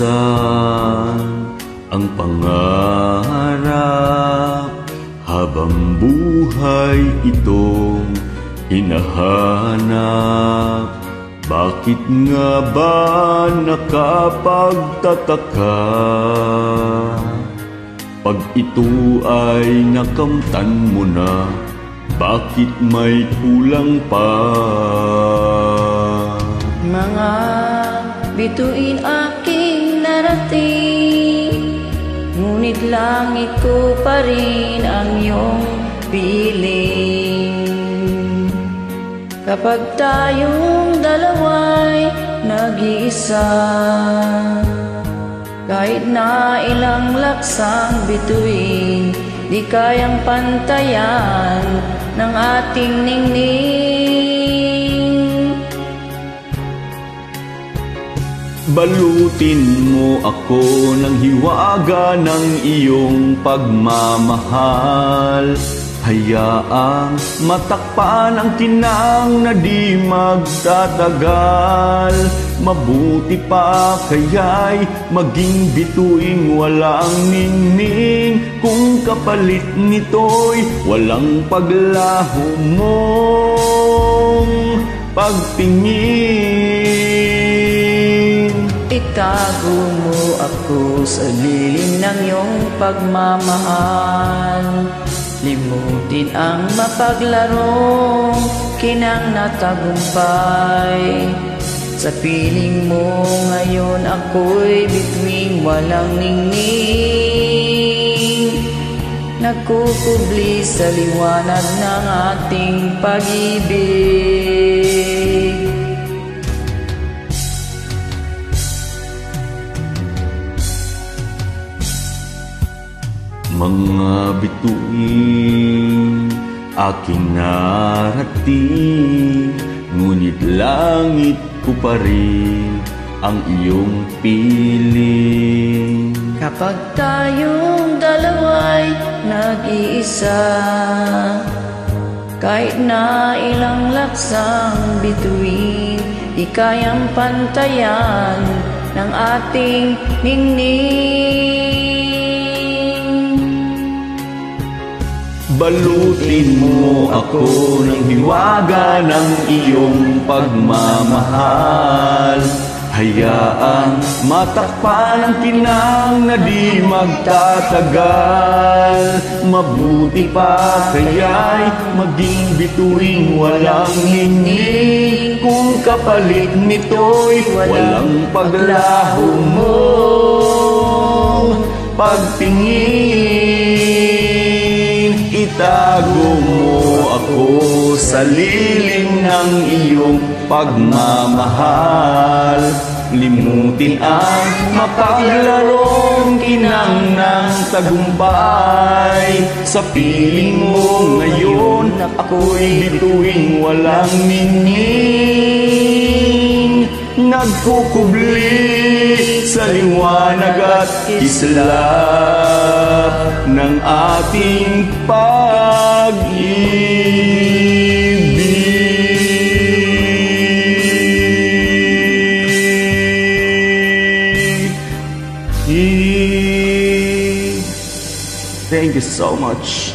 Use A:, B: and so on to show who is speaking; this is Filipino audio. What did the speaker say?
A: iwasan ang pangarap habang buhay itong hinahanap. Bakit nga ba nakapagtataka pag ito ay nakamtan mo na? Bakit may kulang pa?
B: Mga bituin aking narating, ngunit langit ko pa rin ang iyong piling. Kapag tayong dalawa'y nag-iisa, kahit na ilang laksang bituin, di kayang pantayan ng ating ningning.
A: Balutin mo ako ng hiwaga ng iyong pagmamahal. Hayaang matakpan ang tinang na di magtatagal. Mabuti pa kaya'y maging bituing walang ningning, kung kapalit nito'y walang paglaho mong pagtingin.
B: Itago mo ako sa lilim ng iyong pagmamahal. Limutin ang mapaglarong kinang natagumpay. Sa piling mo ngayon ako'y bituing walang ningning, nagkukubli sa liwanag ng ating pag-ibig.
A: Mga bituin aking narating, ngunit langit ko pa rin ang iyong piling.
B: Kapag tayong dalawa'y nag-iisa, kahit na ilang laksang bituin, di kayang pantayan ng ating ningning.
A: Balutin mo ako ng hiwaga ng iyong pagmamahal. Hayaang matakpan ang kinang na di magtatagal. Mabuti pa kaya'y maging bituing walang ningning, kung kapalit nito'y walang paglaho mo pagtingin. Itago mo ako sa lilim ng iyong pagmamahal. Limutin ang mapaglarong kinang ng tagumpay. Sa piling mo ngayon ako'y bituing walang ningning, nagkukubli sa liwanag at kislap ng ating pag-ibig. Thank you so much.